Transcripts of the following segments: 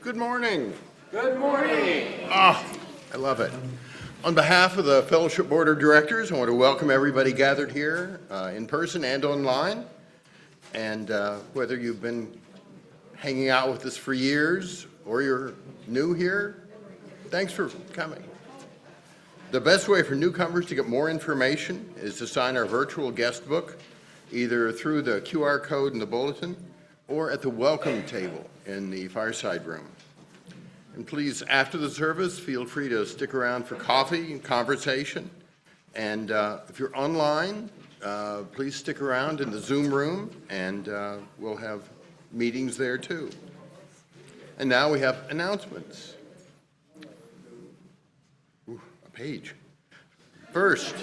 Good morning. Good morning. I love it. On behalf of the Fellowship Board of Directors, I want to welcome everybody gathered here in person and online. And whether you've been hanging out with us for years or you're new here, thanks for coming. The best way for newcomers to get more information is to sign our virtual guest book, either through the QR code in the bulletin or at the welcome table in the fireside room. And please, after the service, feel free to stick around for coffee and conversation. And if you're online, please stick around in the Zoom room, and we'll have meetings there too. And now we have announcements. Ooh, a page. First,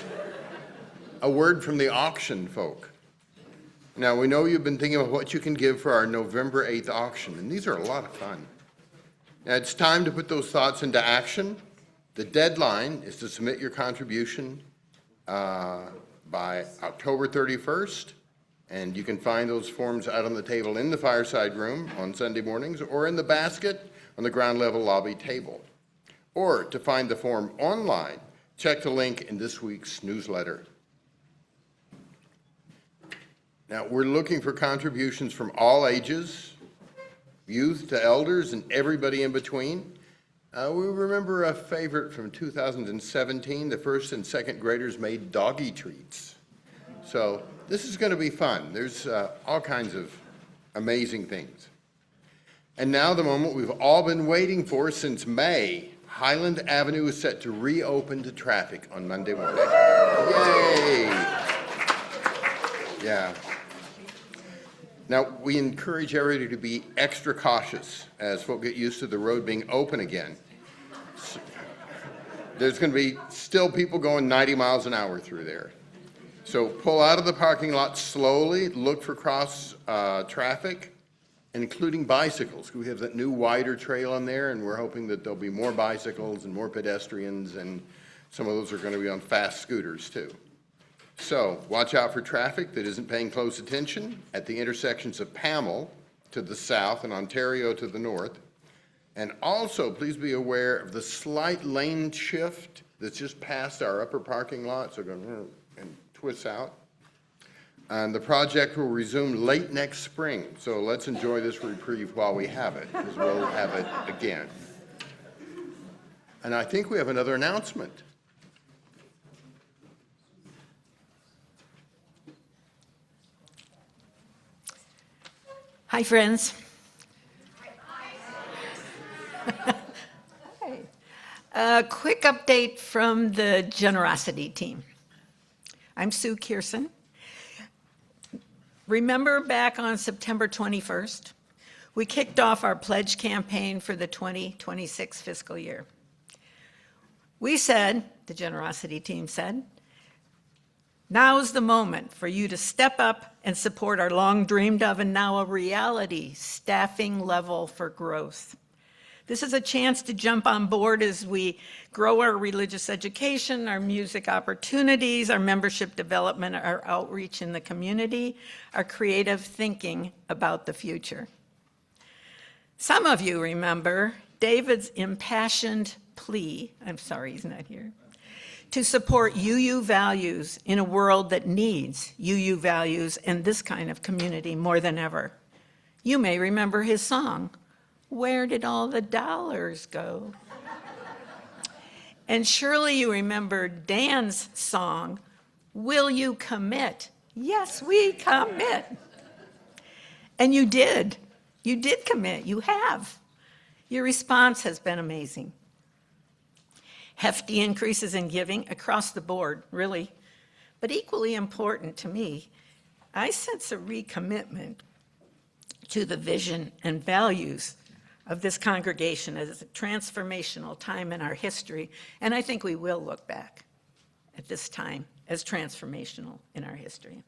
a word from the auction folk. Now, we know you've been thinking about what you can give for our November 8th auction, and these are a lot of fun. Now, it's time to put those thoughts into action. The deadline is to submit your contribution by October 31st, and you can find those forms out on the table in the fireside room on Sunday mornings or in the basket on the ground level lobby table. Or to find the form online, check the link in this week's newsletter. Now, we're looking for contributions from all ages, youth to elders and everybody in between. We remember a favorite from 2017. The first and second graders made doggy treats. So this is going to be fun. There's all kinds of amazing things. And now the moment we've all been waiting for since May. Highland Avenue is set to reopen to traffic on Monday morning. Yay! Yeah. Now, we encourage everybody to be extra cautious as folks get used to the road being open again. There's going to be still people going 90 miles an hour through there. So pull out of the parking lot slowly, look for cross traffic, including bicycles. We have that new wider trail on there, and we're hoping that there'll be more bicycles and more pedestrians, and some of those are going to be on fast scooters too. So watch out for traffic that isn't paying close attention at the intersections of Pamel to the south and Ontario to the north. And also, please be aware of the slight lane shift that's just past our upper parking lot, so going and twists out. And the project will resume late next spring, so let's enjoy this reprieve while we have it, because we'll have it again. And I think we have another announcement. Hi, friends. A quick update from the generosity team. I'm Sue Kierson. Remember back on September 21st, we kicked off our pledge campaign for the 2026 fiscal year. We said, the generosity team said, now's the moment for you to step up and support our long dreamed of and now a reality staffing level for growth. This is a chance to jump on board as we grow our religious education, our music opportunities, our membership development, our outreach in the community, our creative thinking about the future. Some of you remember David's impassioned plea, I'm sorry he's not here, to support UU values in a world that needs UU values and this kind of community more than ever. You may remember his song, "Where Did All the Dollars Go?" And surely you remember Dan's song, "Will You Commit?" Yes, we commit. And you did. You did commit. You have. Your response has been amazing. Hefty increases in giving across the board, really. But equally important to me, I sense a recommitment to the vision and values of this congregation as a transformational time in our history, and I think we will look back at this time as transformational in our history.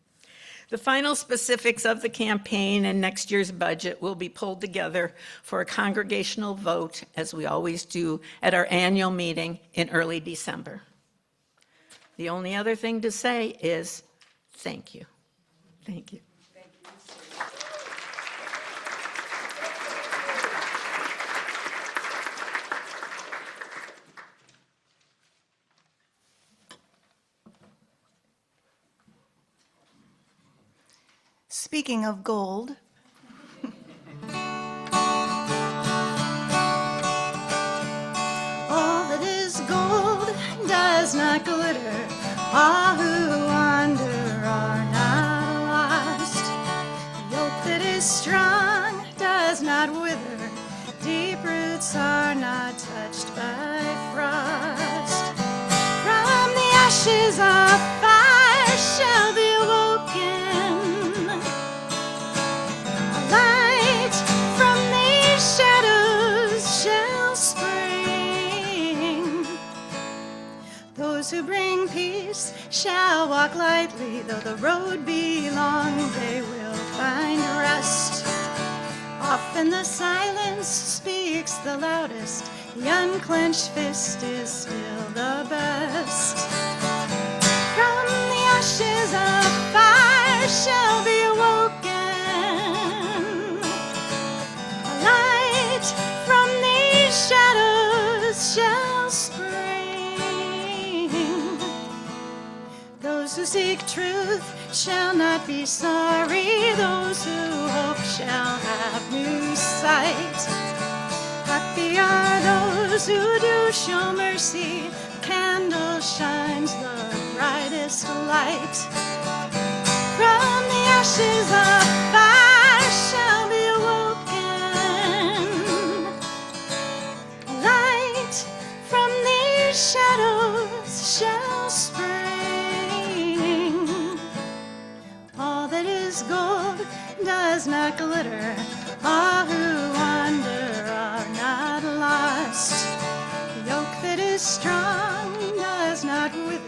The final specifics of the campaign and next year's budget will be pulled together for a congregational vote, as we always do at our annual meeting in early December. The only other thing to say is thank you. Thank you. Speaking of gold, all that is gold does not glitter. All who wander are not lost. The yoke that is strong does not wither. Deep roots are not touched by frost. From the ashes of fire shall be awoken. A light from these shadows shall spring. Those who bring peace shall walk lightly. Though the road be long, they will find rest. Often the silence speaks the loudest. The unclenched fist is still the best. From the ashes of fire shall be awoken. A light from these shadows shall spring. Those who seek truth shall not be sorry. Those who hope shall have new sight. Happy are those who do show mercy. A candle shines the brightest light. From the ashes of fire shall be awoken. Light from these shadows shall spring. All that is gold does not glitter. All who wander are not lost. The yoke that is strong does not wither.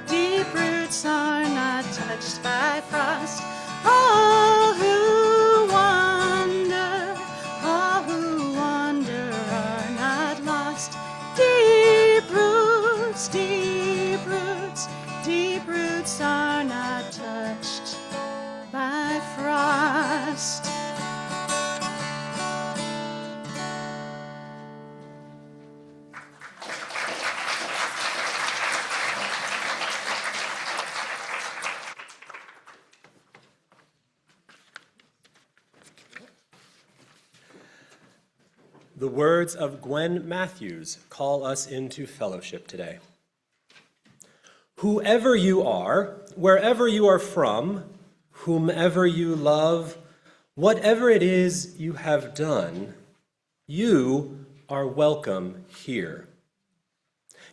Deep roots are not touched by frost. All who wander are not lost. Deep roots, deep roots, deep roots are not touched by frost. The words of Gwen Matthews call us into fellowship today. Whoever you are, wherever you are from, whomever you love, whatever it is you have done, you are welcome here.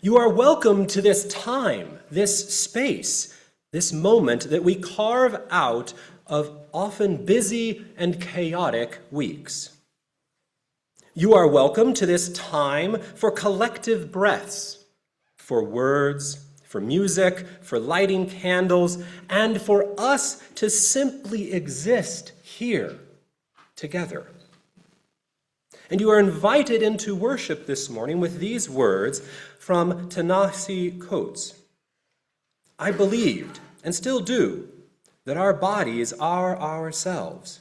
You are welcome to this time, this space, this moment that we carve out of often busy and chaotic weeks. You are welcome to this time for collective breaths, for words, for music, for lighting candles, and for us to simply exist here together. And you are invited into worship this morning with these words from Ta-Nehisi Coates. I believed, and still do, that our bodies are ourselves,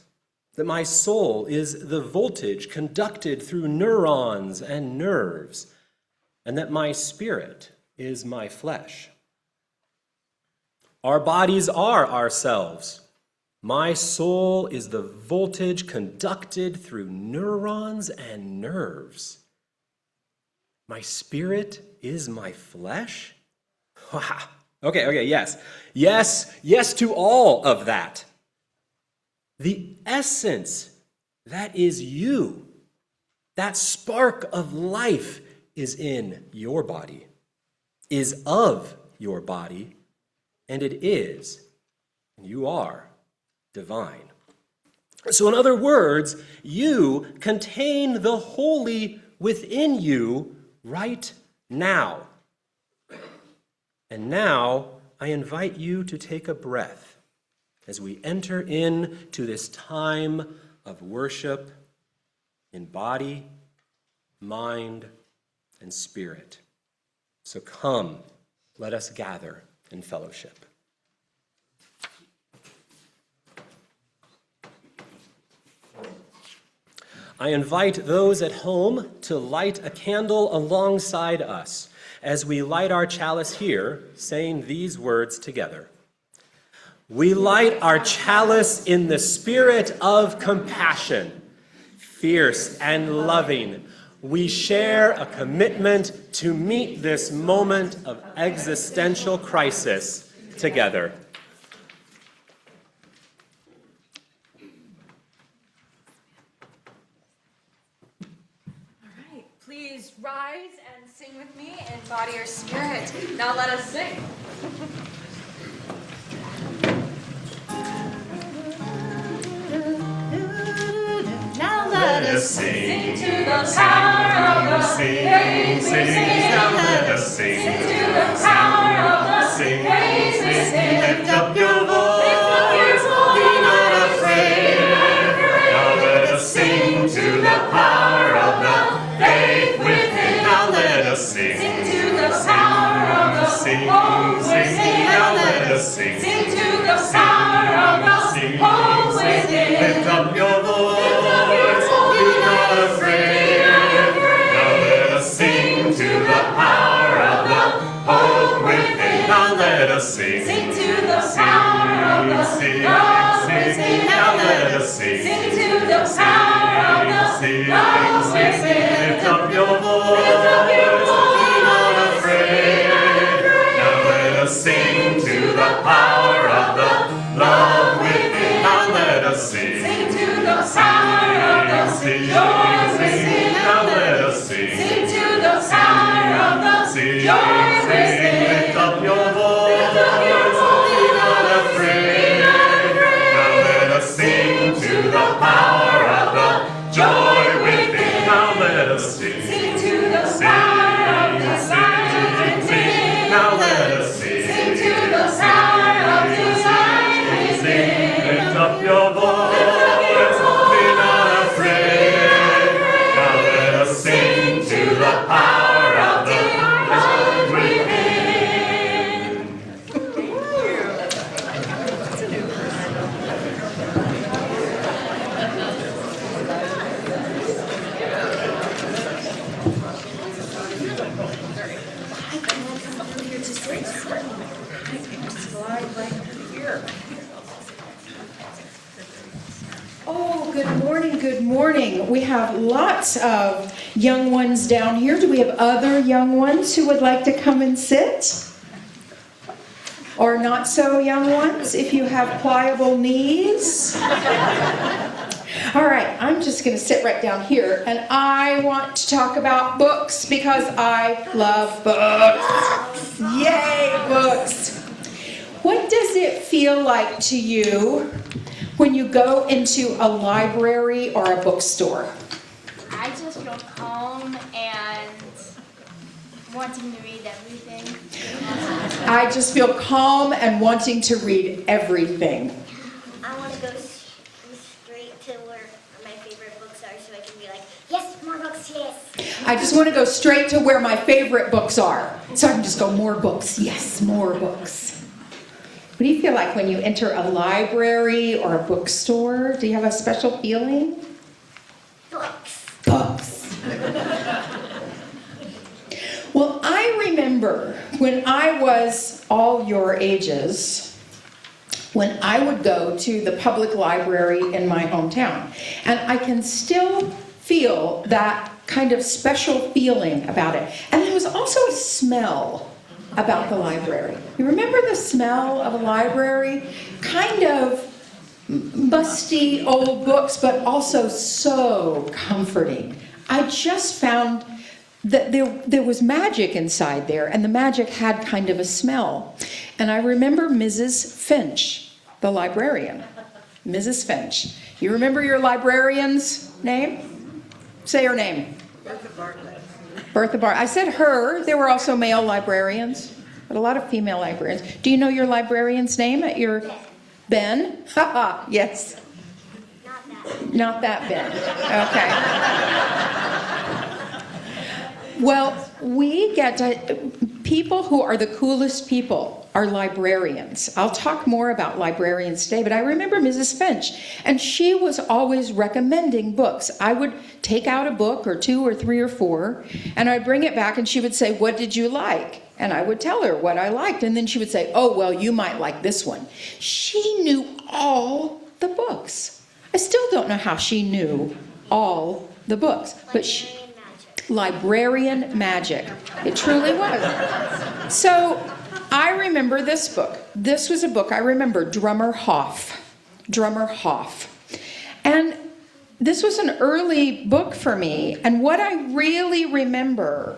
that my soul is the voltage conducted through neurons and nerves, and that my spirit is my flesh. Our bodies are ourselves. My soul is the voltage conducted through neurons and nerves. My spirit is my flesh? Wow. Okay, yes. Yes to all of that. The essence, that is you. That spark of life is in your body, is of your body, and it is, and you are, divine. So in other words, you contain the holy within you right now. And now I invite you to take a breath as we enter into this time of worship in body, mind, and spirit. So come, let us gather in fellowship. I invite those at home to light a candle alongside us as we light our chalice here, saying these words together. We light our chalice in the spirit of compassion. Fierce and loving, we share a commitment to meet this moment of existential crisis together. All right, please rise and sing with me in body or spirit. Now let us sing. Now let us Sing to the power of the praise we sing. now let us Sing to the power of the praise we sing. lift up your Voice, be not afraid. Now let us sing to the power of the faith within. Now let us sing. Sing to the power of the Sing, hope sing, within. now let us sing. Sing to the power of the Sing, hope sing, within. lift up your voice, be not afraid. Now let us sing to the power of the hope within. Now let us sing. Sing to the power of the Sing, love sing, within. now let us sing. Sing to the power of the Sing, love sing, within. lift up your voice, Lift up your be not voice. afraid. Now let us sing to the power of the love within. Now let us sing. Sing to the power of the Sing, joy sing, within. now let us sing. Sing to the power of the Sing, joy sing, within. lift up your voice, Lift up your voice. be not afraid. Now let us sing to the power of the joy within. Now let us sing. Sing to the power of the light within. Now let us sing. Sing to the power of the light within. Lift up your voice, be not afraid. Now let us sing to the power of the light within. Oh, good morning, good morning. We have lots of young ones down here. Do we have other young ones who would like to come and sit? Or not so young ones, if you have pliable knees? All right, I'm just going to sit right down here, and I want to talk about books because I love books. Yay, books. What does it feel like to you when you go into a library or a bookstore? I just feel calm and wanting to read everything. I just feel calm and wanting to read everything. I want to go straight to where my favorite books are so I can be like, yes, more books, yes. I just want to go straight to where my favorite books are. So I can just go, more books, yes, more books. What do you feel like when you enter a library or a bookstore? Do you have a special feeling? Books. Books. Well, I remember when I was all your ages, when I would go to the public library in my hometown. And I can still feel that kind of special feeling about it. And there was also a smell about the library. You remember the smell of a library? Kind of musty old books, but also so comforting. I just found that there was magic inside there, and the magic had kind of a smell. And I remember Mrs. Finch, the librarian. Mrs. Finch. You remember your librarian's name? Say her name. Bertha Bartlett. Bertha Bartlett. I said her. There were also male librarians, but a lot of female librarians. Do you know your librarian's name at your... Ben? Haha, yes. Not that. Not that Ben. Okay. Well, we get to, people who are the coolest people are librarians. I'll talk more about librarians today, but I remember Mrs. Finch, and she was always recommending books. I would take out a book or 2 or 3 or 4, and I'd bring it back, and she would say, "What did you like?" And I would tell her what I liked, and then she would say, "Oh, well, you might like this one." She knew all the books. I still don't know how she knew all the books, but she... Librarian magic. It truly was. So I remember this book. This was a book I remember, Drummer Hoff. Drummer Hoff. And this was an early book for me. And what I really remember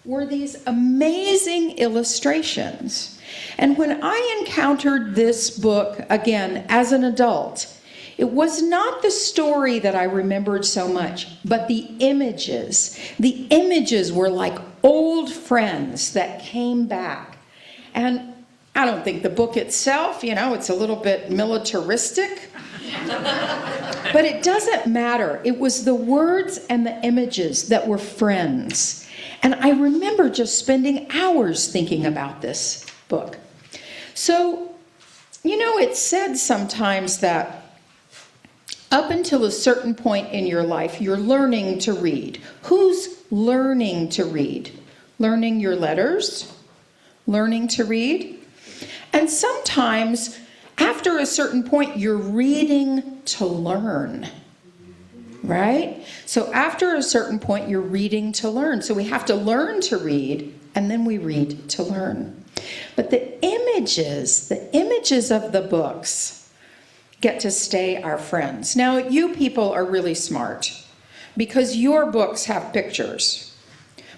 were these amazing illustrations. And when I encountered this book again as an adult, it was not the story that I remembered so much, but the images. The images were like old friends that came back. And I don't think the book itself, it's a little bit militaristic. But it doesn't matter. It was the words and the images that were friends. And I remember just spending hours thinking about this book. So, it's said sometimes that up until a certain point in your life, you're learning to read. Who's learning to read? Learning your letters? Learning to read? And sometimes, after a certain point, you're reading to learn. Right? So after a certain point, you're reading to learn. So we have to learn to read, and then we read to learn. But the images of the books get to stay our friends. Now, you people are really smart because your books have pictures.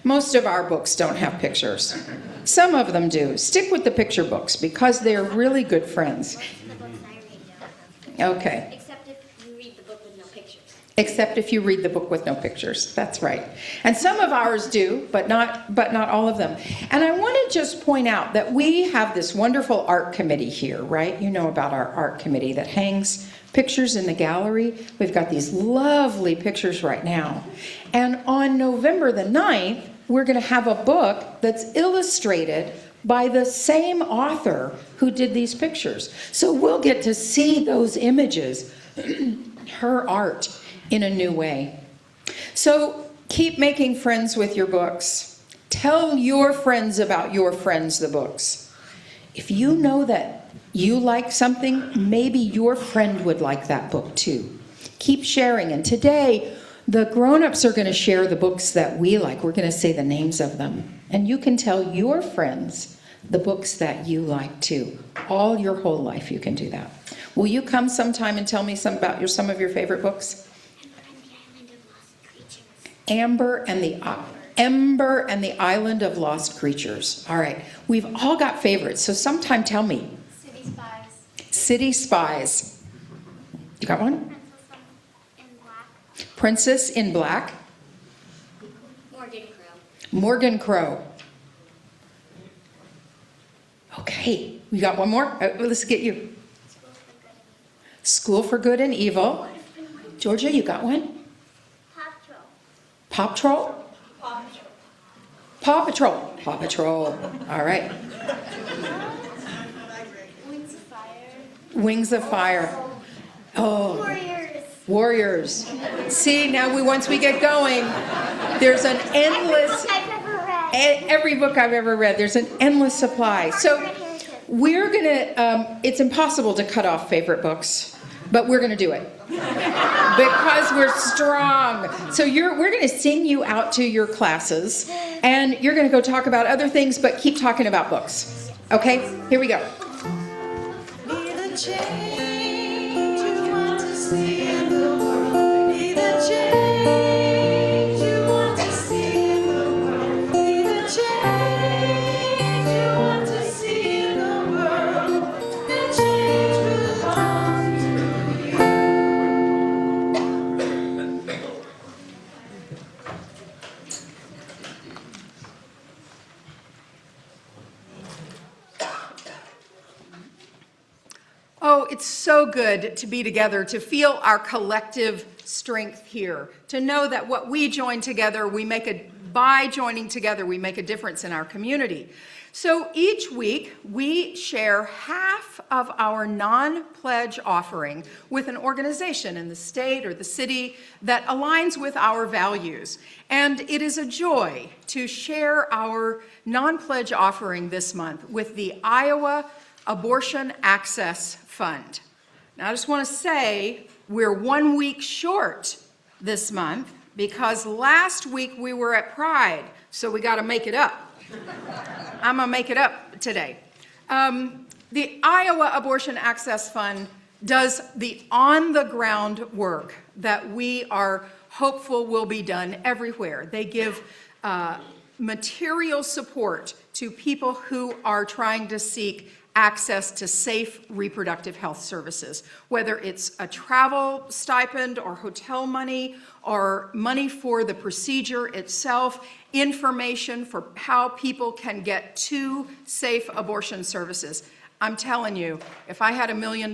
Most of our books don't have pictures. Some of them do. Stick with the picture books because they're really good friends. Most of the books I read don't have pictures. Okay. Except if you read the book with no pictures. Except if you read the book with no pictures. That's right. And some of ours do, but not all of them. And I want to just point out that we have this wonderful art committee here, right? You know about our art committee that hangs pictures in the gallery. We've got these lovely pictures right now. And on November the 9th, we're going to have a book that's illustrated by the same author who did these pictures. So we'll get to see those images, her art, in a new way. So keep making friends with your books. Tell your friends about your friends, the books. If you know that you like something, maybe your friend would like that book too. Keep sharing. And today, the grown-ups are going to share the books that we like. We're going to say the names of them. And you can tell your friends the books that you like too. All your whole life you can do that. Will you come sometime and tell me some of your favorite books? Ember and the Island of Lost Creatures. All right. We've all got favorites, so sometime tell me. City Spies. City Spies. You got one? Princess in Black. Princess in Black. Morgan Crow. Morgan Crow. Okay. We got one more? Let's get you. School for Good and Evil. Georgia, you got one? Paw Patrol. Paw Patrol? Paw Patrol. Paw Patrol. All right. Wings of Fire. Wings of Fire. Oh. Warriors. See, now once we get going, there's an endless, every book I've ever read, there's an endless supply. So we're gonna, it's impossible to cut off favorite books, but we're gonna do it. Because we're strong. So we're going to sing you out to your classes, and you're going to go talk about other things, but keep talking about books. Okay? Here we go. Be the change you want to see in the world. Be the change you want to see in the world. Be the change you want to see in the world. The change belongs to you. Oh, it's so good to be together, to feel our collective strength here, to know that what we join together, we make a by joining together, we make a difference in our community. So each week, we share half of our non-pledge offering with an organization in the state or the city that aligns with our values. And it is a joy to share our non-pledge offering this month with the Iowa Abortion Access Fund. Now, I just want to say we're 1 week short this month because last week we were at Pride, so we got to make it up. I'm going to make it up today. The Iowa Abortion Access Fund does the on-the-ground work that we are hopeful will be done everywhere. They give material support to people who are trying to seek access to safe reproductive health services, whether it's a travel stipend or hotel money or money for the procedure itself, information for how people can get to safe abortion services. I'm telling you, if I had $1 million,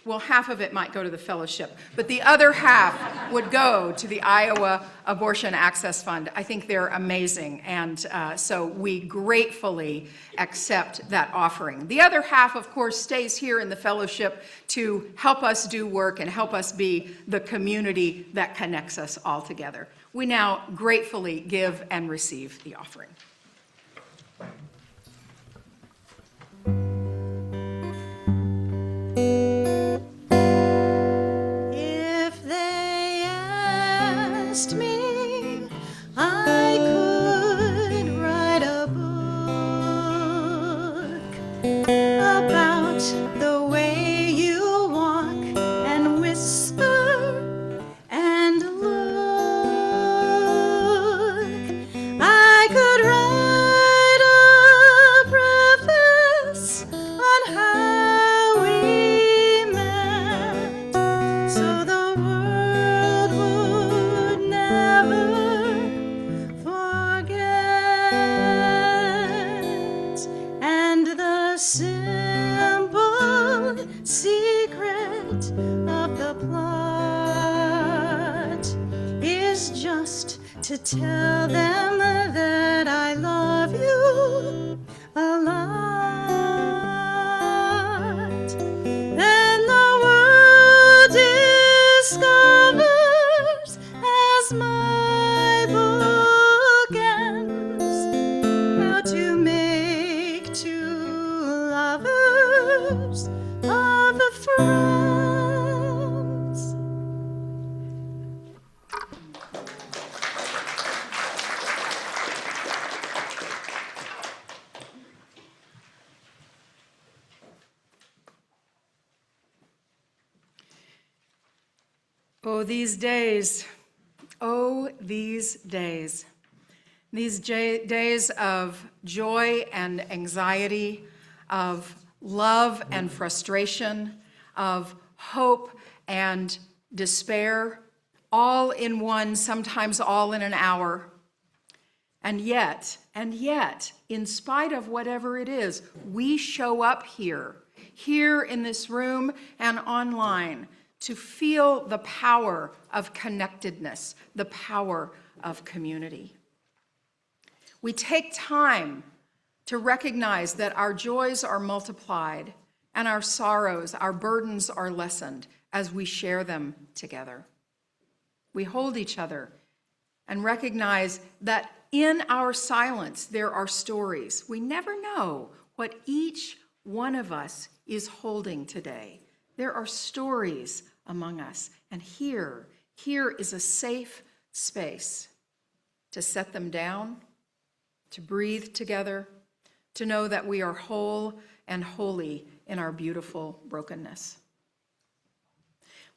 well, half of it might go to the fellowship, but the other half would go to the Iowa Abortion Access Fund. I think they're amazing, and so we gratefully accept that offering. The other half, of course, stays here in the fellowship to help us do work and help us be the community that connects us all together. We now gratefully give and receive the offering. If they asked me, I could write a book about the way you walk and whisper and look. I could write a preface on how we met, so the world would never forget. And the simple secret of the plot is just to tell them that I love you a lot. Then the world discovers as my book ends how to make two lovers of friends. Oh, these days. Oh, these days. These days of joy and anxiety, of love and frustration, of hope and despair, all in one, sometimes all in an hour. And yet, in spite of whatever it is, we show up here in this room and online, to feel the power of connectedness, the power of community. We take time to recognize that our joys are multiplied and our sorrows, our burdens are lessened as we share them together. We hold each other and recognize that in our silence there are stories. We never know what each one of us is holding today. There are stories among us, and here is a safe space to set them down, to breathe together, to know that we are whole and holy in our beautiful brokenness.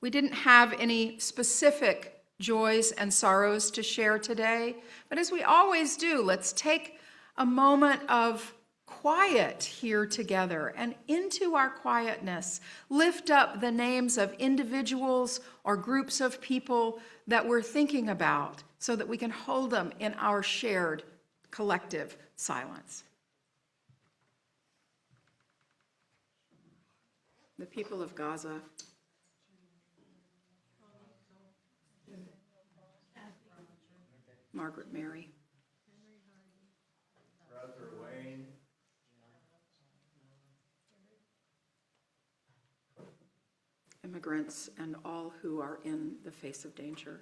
We didn't have any specific joys and sorrows to share today, but as we always do, let's take a moment of quiet here together, and into our quietness, lift up the names of individuals or groups of people that we're thinking about so that we can hold them in our shared collective silence. The people of Gaza. Margaret Mary. immigrants, and all who are in the face of danger.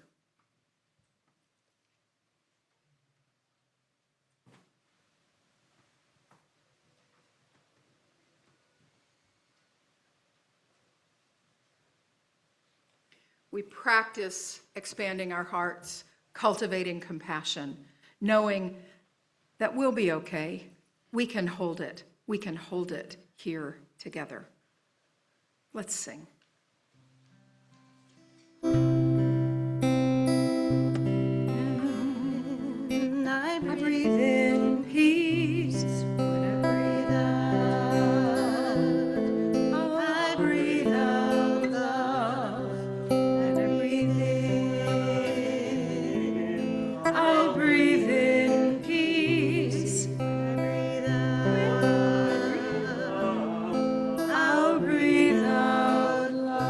We practice expanding our hearts, cultivating compassion, knowing that we'll be okay. We can hold it. We can hold it here together. Let's sing. And I breathe in peace when I breathe out. I breathe out love and I breathe in. I breathe in peace when I breathe out. I'll breathe out love.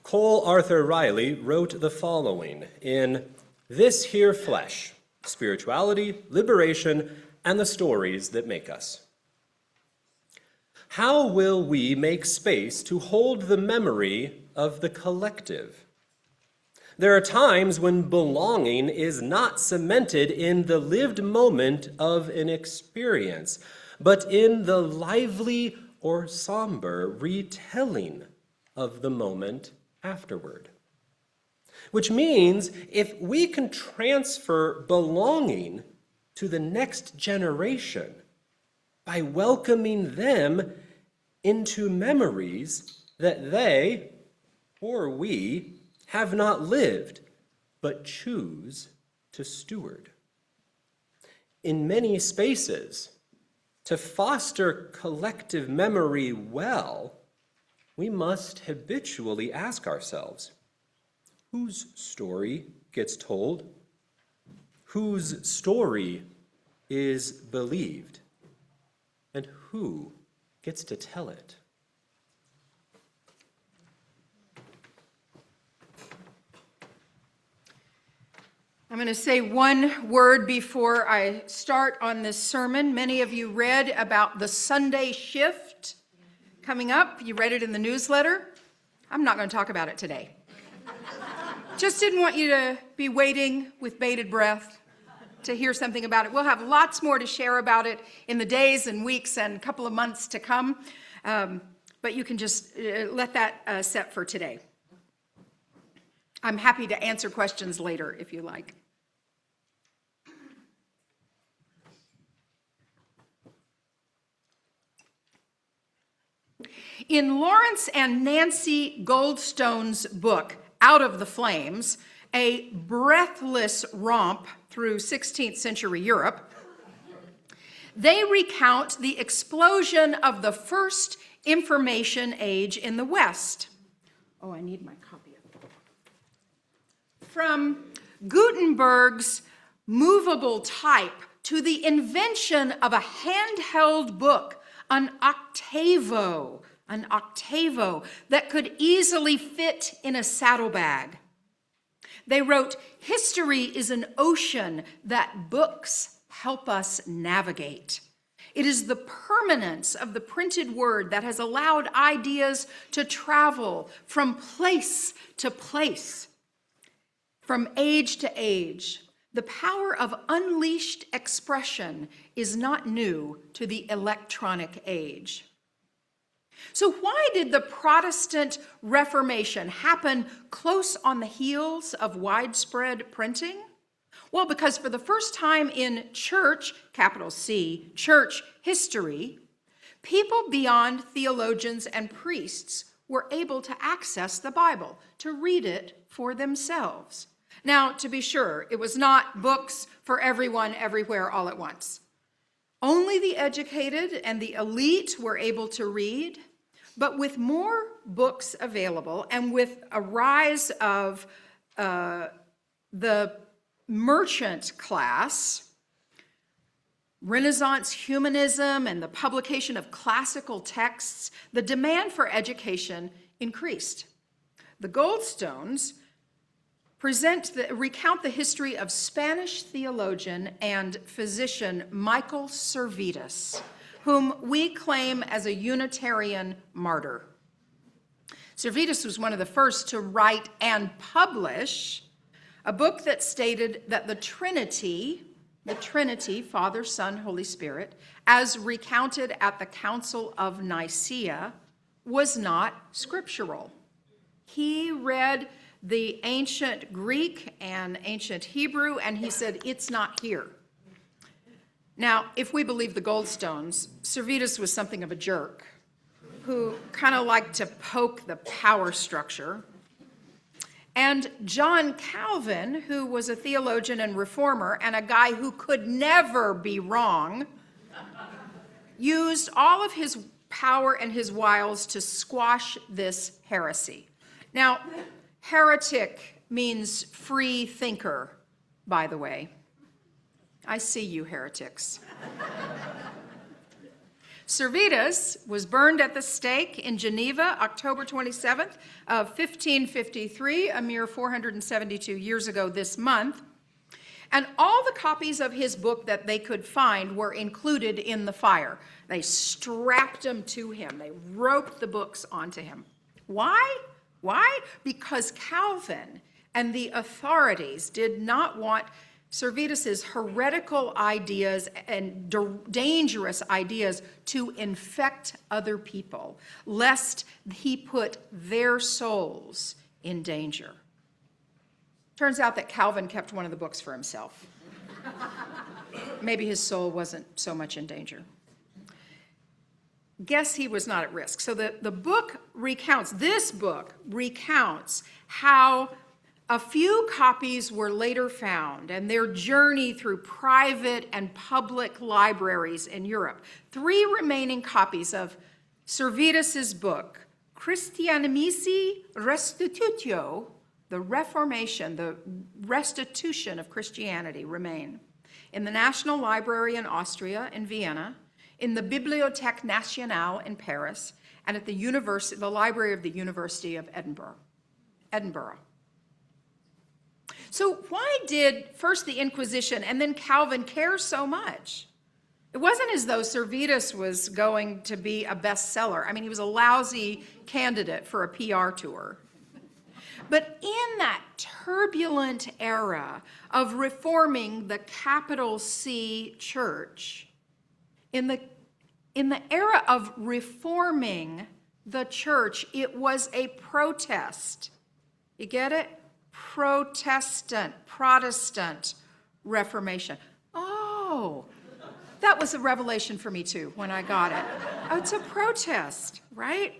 Cole Arthur Riley wrote the following in This Here Flesh, Spirituality, Liberation, and the Stories That Make Us. How will we make space to hold the memory of the collective? There are times when belonging is not cemented in the lived moment of an experience, but in the lively or somber retelling of the moment afterward. Which means if we can transfer belonging to the next generation by welcoming them into memories that they or we have not lived, but choose to steward. In many spaces, to foster collective memory well, we must habitually ask ourselves, whose story gets told? Whose story is believed? And who gets to tell it? I'm going to say one word before I start on this sermon. Many of you read about the Sunday shift coming up. You read it in the newsletter. I'm not going to talk about it today. Just didn't want you to be waiting with bated breath to hear something about it. We'll have lots more to share about it in the days and weeks and couple of months to come. But you can just let that set for today. I'm happy to answer questions later if you like. In Lawrence and Nancy Goldstone's book, Out of the Flames, a breathless romp through 16th century Europe, they recount the explosion of the first information age in the West. Oh, I need my copy of it. From Gutenberg's movable type to the invention of a handheld book, an octavo that could easily fit in a saddlebag. They wrote, "History is an ocean that books help us navigate. It is the permanence of the printed word that has allowed ideas to travel from place to place, from age to age. The power of unleashed expression is not new to the electronic age." So why did the Protestant Reformation happen close on the heels of widespread printing? Well, because for the first time in church, capital C, church history, people beyond theologians and priests were able to access the Bible, to read it for themselves. Now, to be sure, it was not books for everyone, everywhere, all at once. Only the educated and the elite were able to read, but with more books available and with a rise of the merchant class, Renaissance humanism, and the publication of classical texts, the demand for education increased. The Goldstones recount the history of Spanish theologian and physician Michael Servetus, whom we claim as a Unitarian martyr. Servetus was one of the first to write and publish a book that stated that the Trinity, Father, Son, Holy Spirit, as recounted at the Council of Nicaea, was not scriptural. He read the ancient Greek and ancient Hebrew, and he said, it's not here. Now, if we believe the Goldstones, Servetus was something of a jerk who kind of liked to poke the power structure. And John Calvin, who was a theologian and reformer and a guy who could never be wrong, used all of his power and his wiles to squash this heresy. Now, heretic means free thinker, by the way. I see you heretics. Servetus was burned at the stake in Geneva, October 27th of 1553, a mere 472 years ago this month. And all the copies of his book that they could find were included in the fire. They strapped them to him. They roped the books onto him. Why? Why? Because Calvin and the authorities did not want Servetus's heretical ideas and dangerous ideas to infect other people, lest he put their souls in danger. Turns out that Calvin kept one of the books for himself. Maybe his soul wasn't so much in danger. Guess he was not at risk. So the book recounts, this book recounts how a few copies were later found and their journey through private and public libraries in Europe. 3 remaining copies of Servetus's book, Christianissimi Restitutio, the Reformation, the restitution of Christianity, remain in the National Library in Austria, in Vienna, in the Bibliothèque Nationale in Paris, and at the Library of the University of Edinburgh. So why did first the Inquisition and then Calvin care so much? It wasn't as though Servetus was going to be a bestseller. I mean, he was a lousy candidate for a PR tour. But in that turbulent era of reforming the capital C church, in the era of reforming the church, it was a protest. You get it? Protestant Reformation. Oh, that was a revelation for me too when I got it. Oh, it's a protest, right?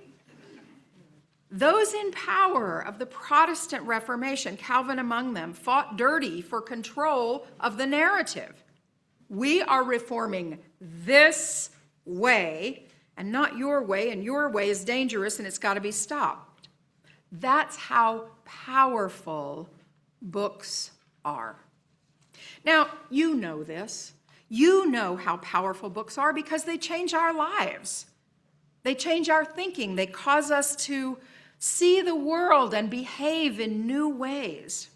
Those in power of the Protestant Reformation, Calvin among them, fought dirty for control of the narrative. We are reforming this way and not your way, and your way is dangerous and it's got to be stopped. That's how powerful books are. Now, you know this. You know how powerful books are because they change our lives. They change our thinking. They cause us to see the world and behave in new ways.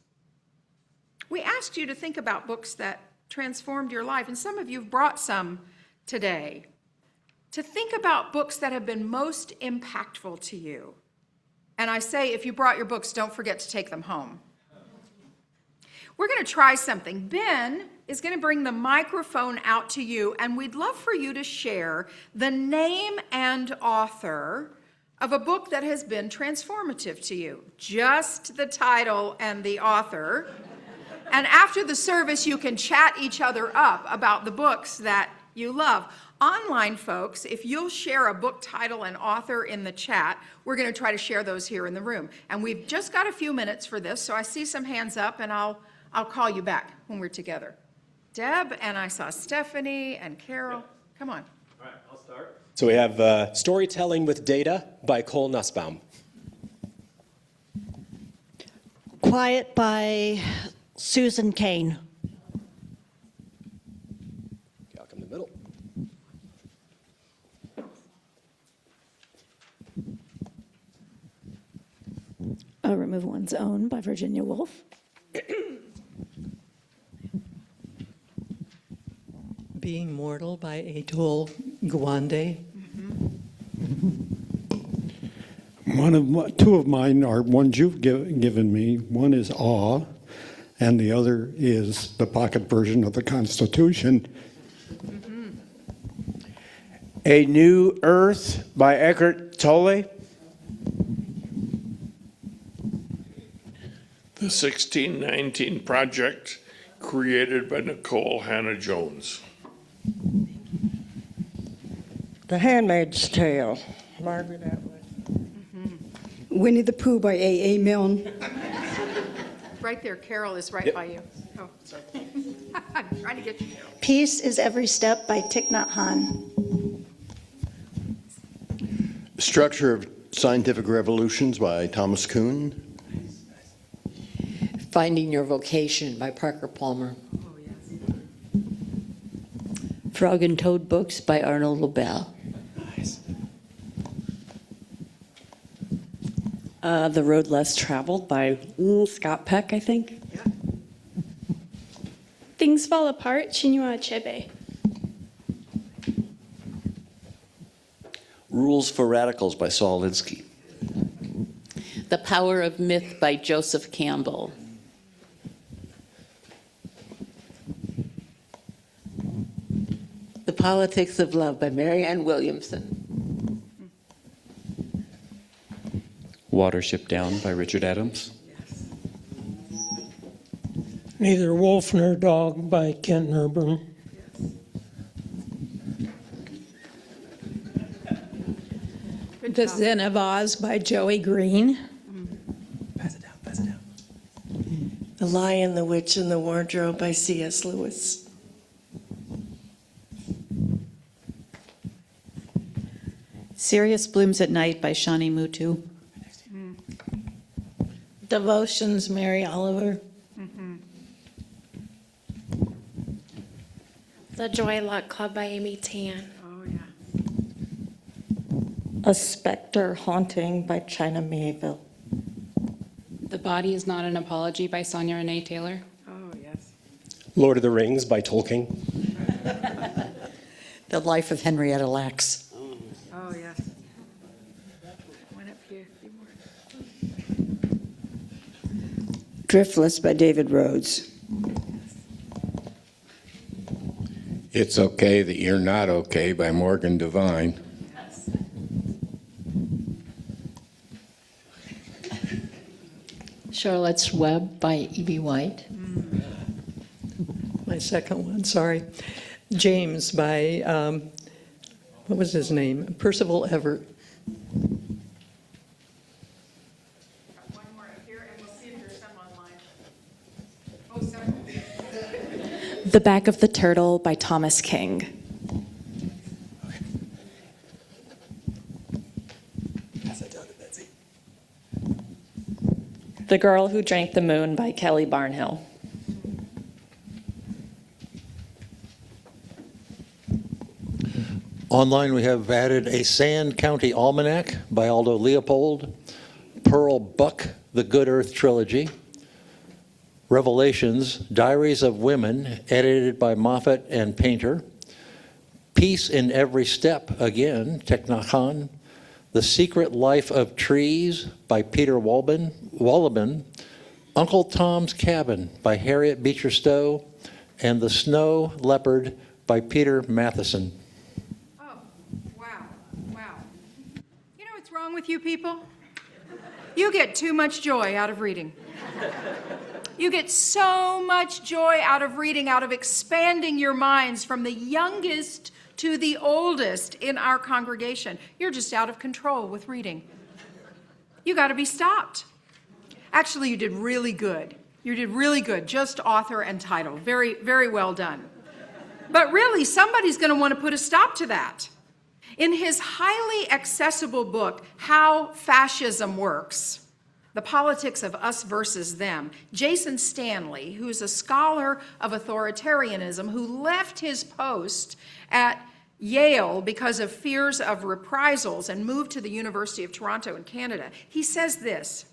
We asked you to think about books that transformed your life, and some of you have brought some today. To think about books that have been most impactful to you. And I say, if you brought your books, don't forget to take them home. We're going to try something. Ben is going to bring the microphone out to you, and we'd love for you to share the name and author of a book that has been transformative to you. Just the title and the author. And after the service, you can chat each other up about the books that you love. Online folks, if you'll share a book title and author in the chat, we're going to try to share those here in the room. And we've just got a few minutes for this, so I see some hands up, and I'll call you back when we're together. Deb, and I saw Stephanie and Carol. Come on. All right, I'll start. So we have Storytelling with Data by Cole Nussbaum. Quiet by Susan Cain. Okay, I'll come to the middle. A Remove One's Own by Virginia Woolf. Being Mortal by Atul Gawande. Two of mine are ones you've given me. One is Awe, and the other is the pocket version of the Constitution. A New Earth by Eckhart Tolle. The 1619 Project, created by Nicole Hannah-Jones. The Handmaid's Tale, Margaret Atwood. Winnie the Pooh by A.A. Milne. Right there, Carol is right by you. Oh, sorry. I'm trying to get you, Carol. Peace is Every Step by Thich Nhat Hanh. Structure of Scientific Revolutions by Thomas Kuhn. Finding Your Vocation by Parker Palmer. Oh, yes. Frog and Toad Books by Arnold Lobel. The Road Less Traveled by Scott Peck, I think. Yeah. Things Fall Apart, Chinua Achebe. Rules for Radicals by Saul Alinsky. The Power of Myth by Joseph Campbell. The Politics of Love by Marianne Williamson. Watership Down by Richard Adams. Neither Wolf Nor Dog by Kent Nerburn. The Zen of Oz by Joey Green. Pass it down. The Lion, the Witch, and the Wardrobe by C.S. Lewis. Sirius Blooms at Night by Shani Mutu. Devotions, Mary Oliver. The Joy Luck Club by Amy Tan. Oh, yeah. A Spectre Haunting by China Mayville. The Body Is Not an Apology by Sonia Renee Taylor. Oh, yes. Lord of the Rings by Tolkien. The Life of Henrietta Lacks. Oh, yes. One up here. A few more. Driftless by David Rhodes. It's Okay That You're Not Okay by Morgan Devine. Charlotte's Web by E.B. White. My second one, sorry. James by, what was his name? Percival Everett. One more up here, and we'll see if there's some online. Oh, sorry. The Back of the Turtle by Thomas King. The Girl Who Drank the Moon by Kelly Barnhill. Online, we have added a Sand County Almanac by Aldo Leopold, Pearl Buck, The Good Earth Trilogy, Revelations, Diaries of Women, edited by Moffat and Painter, Peace in Every Step, again, Thich Nhat Hanh, The Secret Life of Trees by Peter Wolleben, Uncle Tom's Cabin by Harriet Beecher Stowe, and The Snow Leopard by Peter Matheson. You know what's wrong with you people? You get too much joy out of reading. You get so much joy out of reading, out of expanding your minds from the youngest to the oldest in our congregation. You're just out of control with reading. You got to be stopped. Actually, you did really good. You did really good. Just author and title. Very, very well done. But really, somebody's going to want to put a stop to that. In his highly accessible book, How Fascism Works, The Politics of Us Versus Them, Jason Stanley, who's a scholar of authoritarianism, who left his post at Yale because of fears of reprisals and moved to the University of Toronto in Canada, he says this: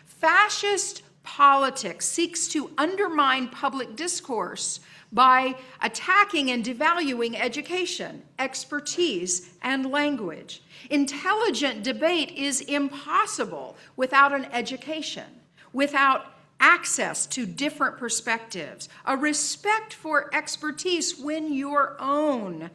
fascist politics seeks to undermine public discourse by attacking and devaluing education, expertise, and language. Intelligent debate is impossible without an education, without access to different perspectives, a respect for expertise when your own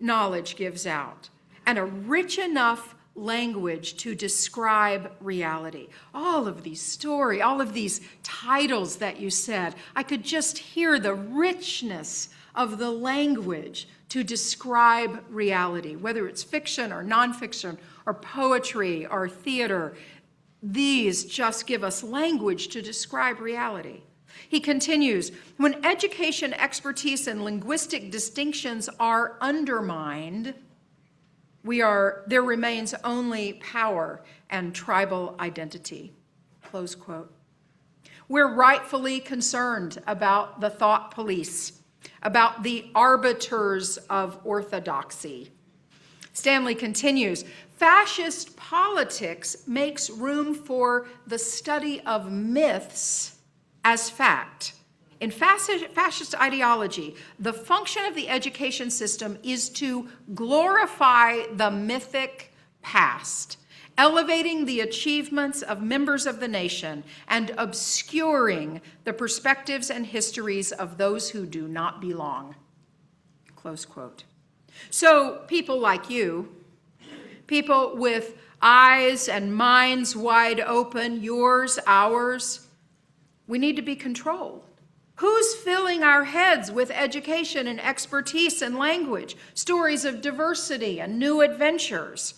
knowledge gives out, and a rich enough language to describe reality. All of these stories, all of these titles that you said, I could just hear the richness of the language to describe reality, whether it's fiction or nonfiction or poetry or theater. These just give us language to describe reality. He continues, when education, expertise, and linguistic distinctions are undermined, there remains only power and tribal identity. Close quote. We're rightfully concerned about the thought police, about the arbiters of orthodoxy. Stanley continues, fascist politics makes room for the study of myths as fact. In fascist ideology, the function of the education system is to glorify the mythic past, elevating the achievements of members of the nation and obscuring the perspectives and histories of those who do not belong. Close quote. So people like you, people with eyes and minds wide open, yours, ours, we need to be controlled. Who's filling our heads with education and expertise and language, stories of diversity and new adventures,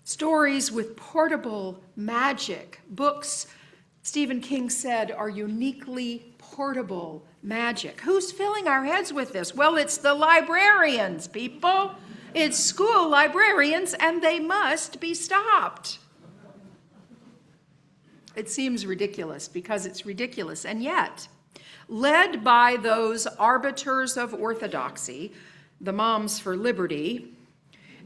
stories with portable magic? Books, Stephen King said, are uniquely portable magic. Who's filling our heads with this? Well, it's the librarians, people. It's school librarians, and they must be stopped. It seems ridiculous because it's ridiculous, and yet, led by those arbiters of orthodoxy, the Moms for Liberty,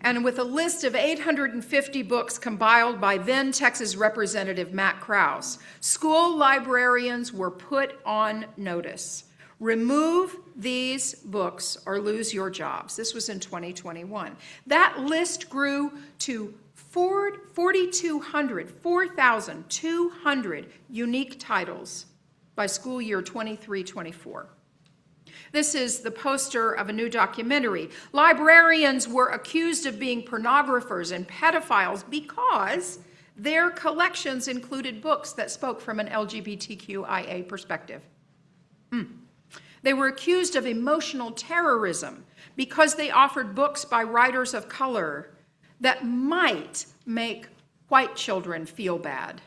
and with a list of 850 books compiled by then Texas Representative Matt Krause, school librarians were put on notice. Remove these books or lose your jobs. This was in 2021. That list grew to 4,200 unique titles by school year 23-24. This is the poster of a new documentary. Librarians were accused of being pornographers and pedophiles because their collections included books that spoke from an LGBTQIA perspective. They were accused of emotional terrorism because they offered books by writers of color that might make white children feel bad.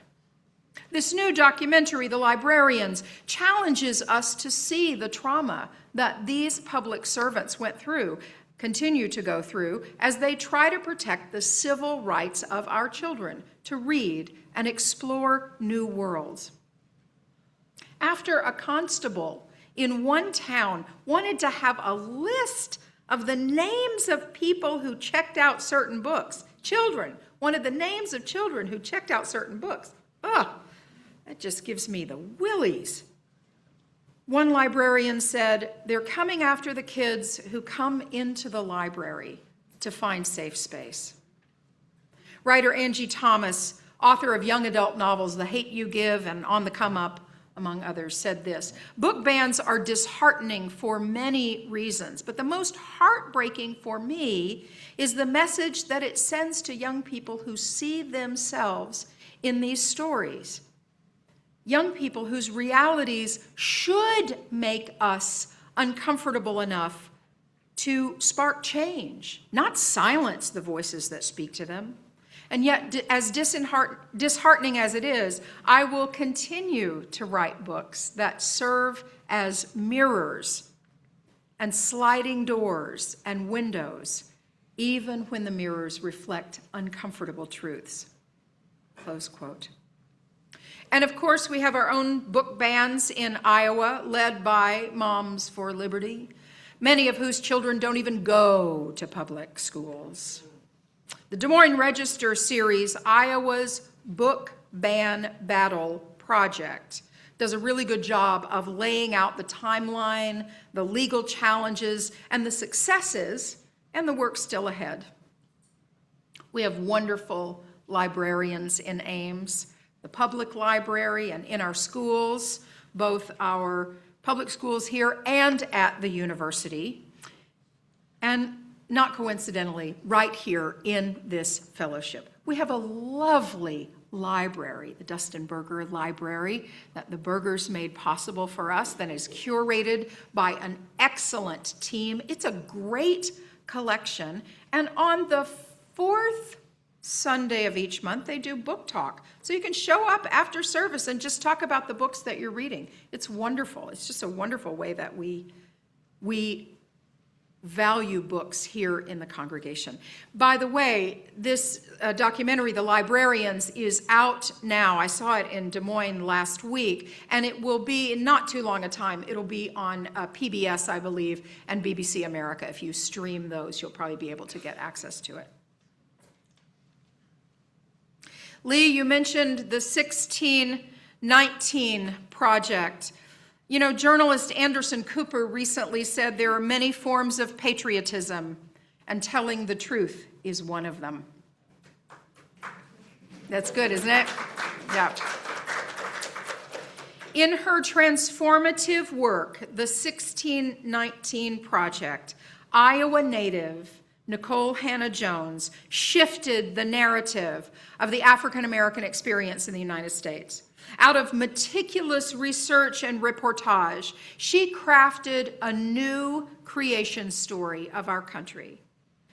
This new documentary, The Librarians, challenges us to see the trauma that these public servants continue to go through, as they try to protect the civil rights of our children to read and explore new worlds. After a constable in one town wanted to have a list of the names of people who checked out certain books, children wanted the names of children who checked out certain books. That just gives me the willies. One librarian said, they're coming after the kids who come into the library to find safe space. Writer Angie Thomas, author of young adult novels The Hate You Give and On the Come Up, among others, said this: book bans are disheartening for many reasons, but the most heartbreaking for me is the message that it sends to young people who see themselves in these stories. Young people whose realities should make us uncomfortable enough to spark change, not silence the voices that speak to them. And yet, as disheartening as it is, I will continue to write books that serve as mirrors and sliding doors and windows, even when the mirrors reflect uncomfortable truths. Close quote. And of course, we have our own book bans in Iowa, led by Moms for Liberty, many of whose children don't even go to public schools. The Des Moines Register series, Iowa's Book Ban Battle Project, does a really good job of laying out the timeline, the legal challenges, and the successes, and the work still ahead. We have wonderful librarians in Ames, the public library, and in our schools, both our public schools here and at the university, and not coincidentally, right here in this fellowship. We have a lovely library, the Dustin Berger Library, that the Bergers made possible for us, that is curated by an excellent team. It's a great collection, and on the fourth Sunday of each month, they do book talk. So you can show up after service and just talk about the books that you're reading. It's wonderful. It's just a wonderful way that we value books here in the congregation. By the way, this documentary, The Librarians, is out now. I saw it in Des Moines last week, and it will be in not too long a time. It'll be on PBS, I believe, and BBC America. If you stream those, you'll probably be able to get access to it. Lee, you mentioned the 1619 project. You know, journalist Anderson Cooper recently said there are many forms of patriotism, and telling the truth is one of them. That's good, isn't it? Yeah. In her transformative work, the 1619 Project, Iowa native Nicole Hannah-Jones shifted the narrative of the African American experience in the United States. Out of meticulous research and reportage, she crafted a new creation story of our country,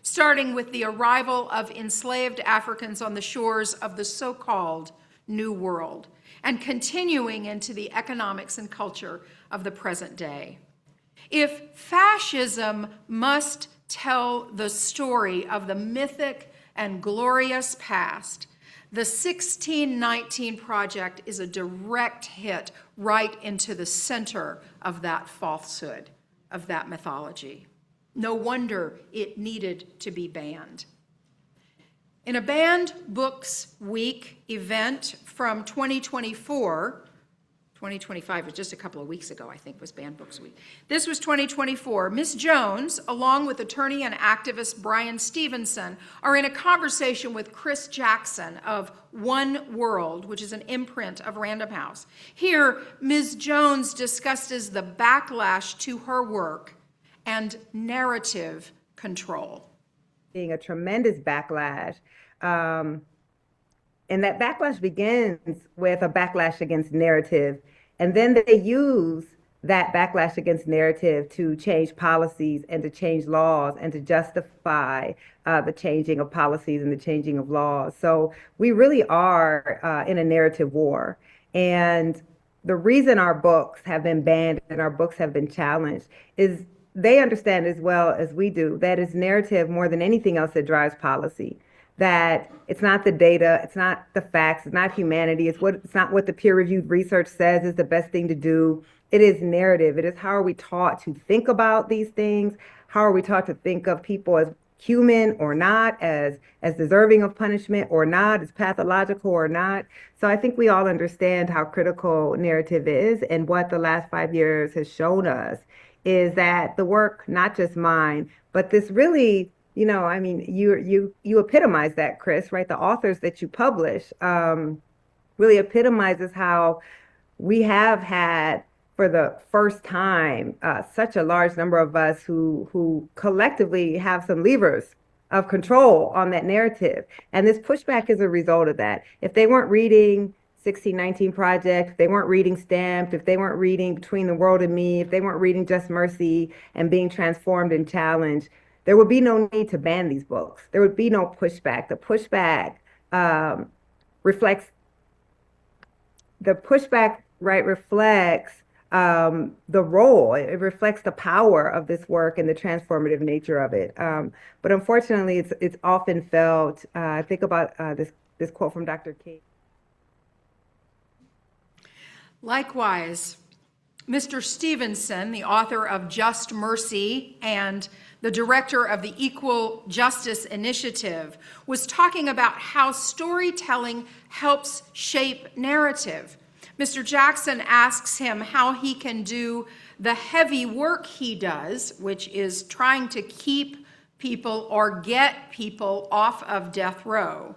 starting with the arrival of enslaved Africans on the shores of the so-called New World, and continuing into the economics and culture of the present day. If fascism must tell the story of the mythic and glorious past, the 1619 Project is a direct hit right into the center of that falsehood, of that mythology. No wonder it needed to be banned. In a Banned Books Week event from 2024, 2025 was just a couple of weeks ago, I think, was Banned Books Week. This was 2024. Ms. Jones, along with attorney and activist Brian Stevenson, are in a conversation with Chris Jackson of One World, which is an imprint of Random House. Here, Ms. Jones discusses the backlash to her work and narrative control. Being a tremendous backlash. And that backlash begins with a backlash against narrative. And then they use that backlash against narrative to change policies and to change laws and to justify the changing of policies and the changing of laws. So we really are in a narrative war. And the reason our books have been banned and our books have been challenged is they understand as well as we do that it's narrative more than anything else that drives policy. That it's not the data, it's not the facts, it's not humanity, it's not what the peer-reviewed research says is the best thing to do. It is narrative. It is how are we taught to think about these things? How are we taught to think of people as human or not, as deserving of punishment or not, as pathological or not? So I think we all understand how critical narrative is, and what the last 5 years has shown us is that the work, not just mine, but this really, you know, I mean, you epitomize that, Chris, right? The authors that you publish really epitomizes how we have had, for the first time, such a large number of us who collectively have some levers of control on that narrative. And this pushback is a result of that. If they weren't reading 1619 Project, if they weren't reading Stamped, if they weren't reading Between the World and Me, if they weren't reading Just Mercy and being transformed and challenged, there would be no need to ban these books. There would be no pushback. The pushback reflects the role. It reflects the power of this work and the transformative nature of it. But unfortunately, it's often felt. Think about this quote from Dr. King. Likewise, Mr. Stevenson, the author of Just Mercy and the director of the Equal Justice Initiative, was talking about how storytelling helps shape narrative. Mr. Jackson asks him how he can do the heavy work he does, which is trying to keep people or get people off of death row.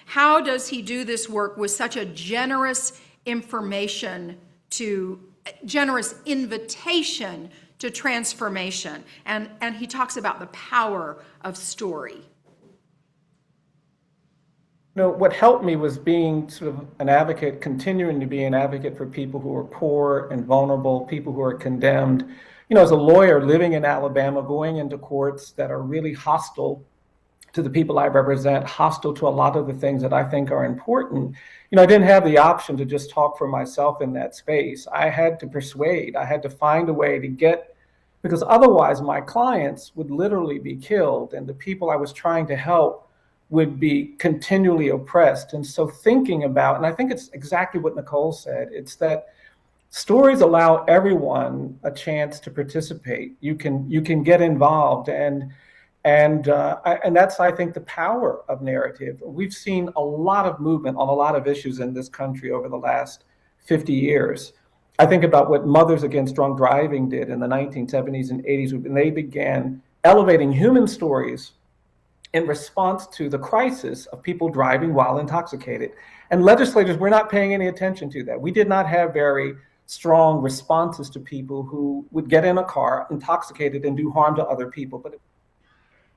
How does he do this work with such a generous invitation to transformation? And he talks about the power of story. What helped me was being sort of an advocate, continuing to be an advocate for people who are poor and vulnerable, people who are condemned. As a lawyer living in Alabama, going into courts that are really hostile to the people I represent, hostile to a lot of the things that I think are important, I didn't have the option to just talk for myself in that space. I had to persuade, I had to find a way to get, because otherwise my clients would literally be killed and the people I was trying to help would be continually oppressed. And so thinking about, and I think it's exactly what Nicole said, it's that stories allow everyone a chance to participate. You can get involved, and that's, I think, the power of narrative. We've seen a lot of movement on a lot of issues in this country over the last 50 years. I think about what Mothers Against Drunk Driving did in the 1970s and 80s, when they began elevating human stories in response to the crisis of people driving while intoxicated. And legislators were not paying any attention to that. We did not have very strong responses to people who would get in a car intoxicated and do harm to other people.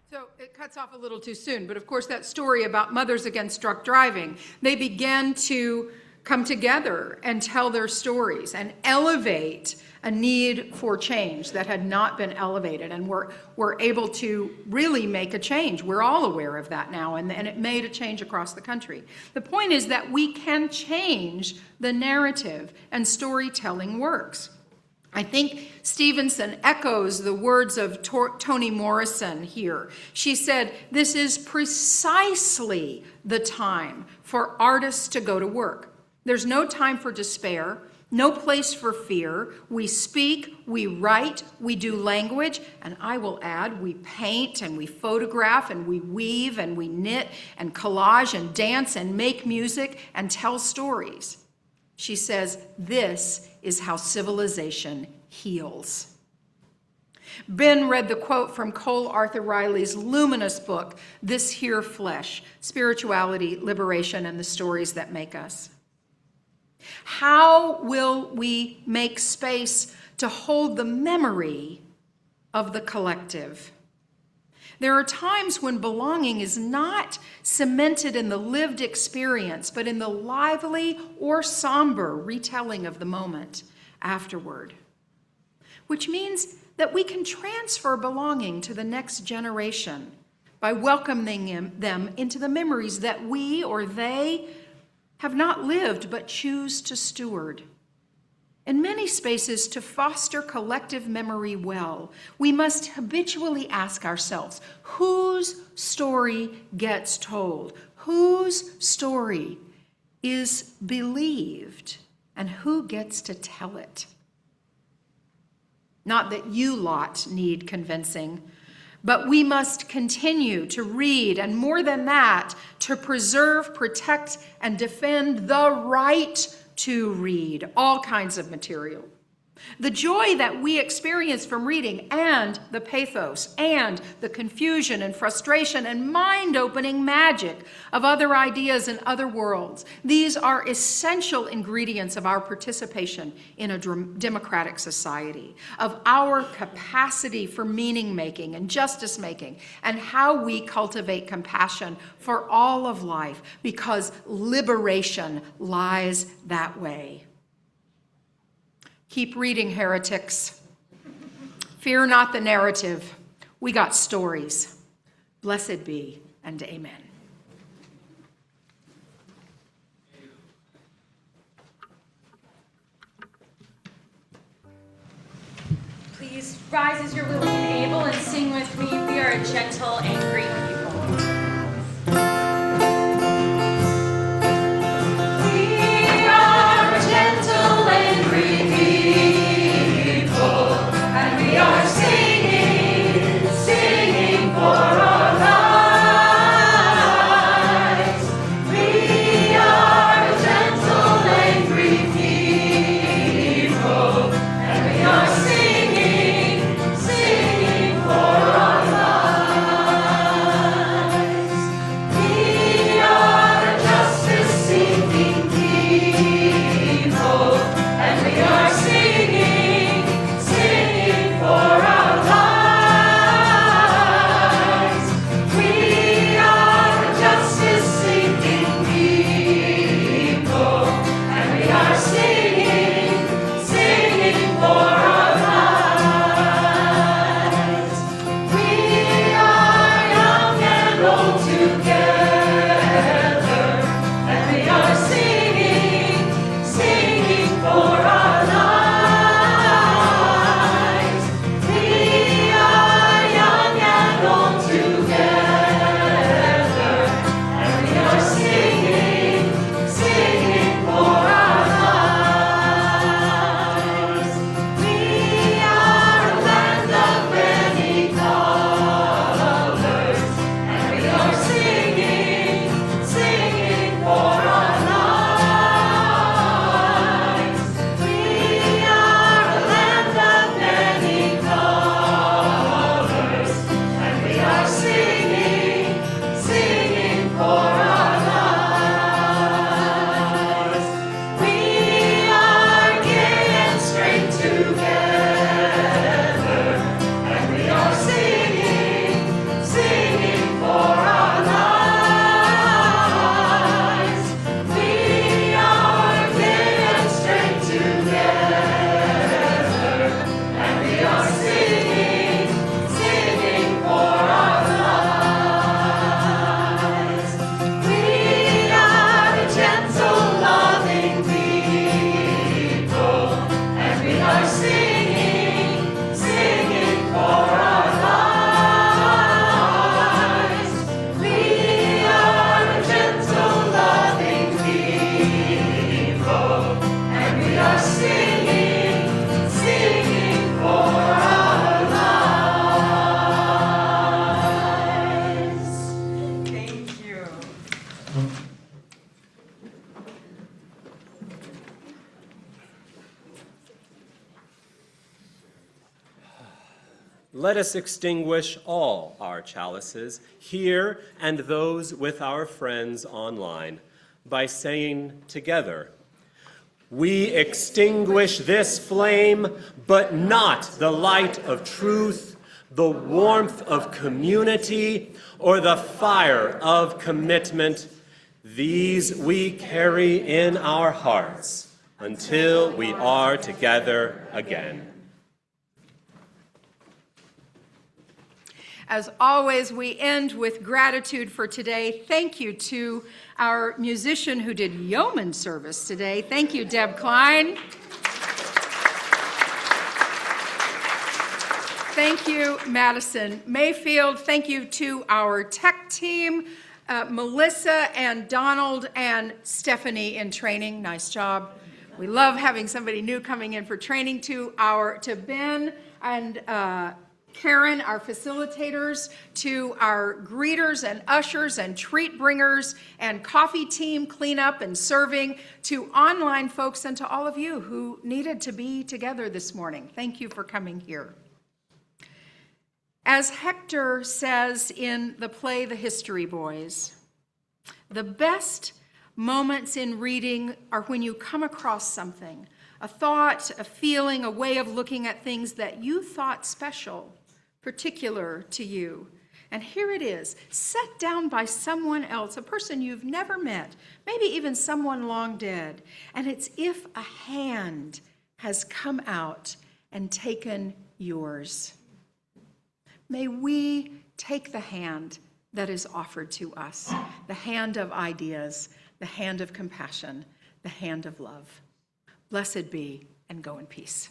So it cuts off a little too soon, but of course that story about Mothers Against Drunk Driving, they began to come together and tell their stories and elevate a need for change that had not been elevated, and we're able to really make a change. We're all aware of that now, and it made a change across the country. The point is that we can change the narrative, and storytelling works. I think Stevenson echoes the words of Toni Morrison here. She said, "This is precisely the time for artists to go to work. There's no time for despair, no place for fear. We speak, we write, we do language, and I will add, we paint and we photograph and we weave and we knit and collage and dance and make music and tell stories." She says, "This is how civilization heals." Ben read the quote from Cole Arthur Riley's luminous book, This Here Flesh, Spirituality, Liberation, and the Stories That Make Us. How will we make space to hold the memory of the collective? There are times when belonging is not cemented in the lived experience, but in the lively or somber retelling of the moment afterward, which means that we can transfer belonging to the next generation by welcoming them into the memories that we or they have not lived but choose to steward. In many spaces, to foster collective memory well, we must habitually ask ourselves, whose story gets told? Whose story is believed? And who gets to tell it? Not that you lot need convincing, but we must continue to read, and more than that, to preserve, protect, and defend the right to read all kinds of material. The joy that we experience from reading, and the pathos, and the confusion and frustration and mind-opening magic of other ideas and other worlds, these are essential ingredients of our participation in a democratic society, of our capacity for meaning-making and justice-making, and how we cultivate compassion for all of life, because liberation lies that way. Keep reading, heretics. Fear not the narrative. We got stories. Blessed be, and amen. Please rise as you're willing and able and sing with me. We are a gentle, angry people. We are a gentle, angry people, and we are singing, singing for our lives. We are a gentle, angry people. let us extinguish all our chalices, here and those with our friends online, by saying together, "We extinguish this flame, but not the light of truth, the warmth of community, or the fire of commitment. These we carry in our hearts until we are together again." As always, we end with gratitude for today. Thank you to our musician who did yeoman service today. Thank you, Deb Klein. Thank you, Madison Mayfield. Thank you to our tech team, Melissa and Donald and Stephanie in training. Nice job. We love having somebody new coming in for training. To Ben and Karen, our facilitators, to our greeters and ushers and treat bringers and coffee team cleanup and serving, to online folks, and to all of you who needed to be together this morning. Thank you for coming here. As Hector says in the play The History Boys, the best moments in reading are when you come across something, a thought, a feeling, a way of looking at things that you thought special, particular to you. And here it is, set down by someone else, a person you've never met, maybe even someone long dead. And it's if a hand has come out and taken yours. May we take the hand that is offered to us, the hand of ideas, the hand of compassion, the hand of love. Blessed be, and go in peace.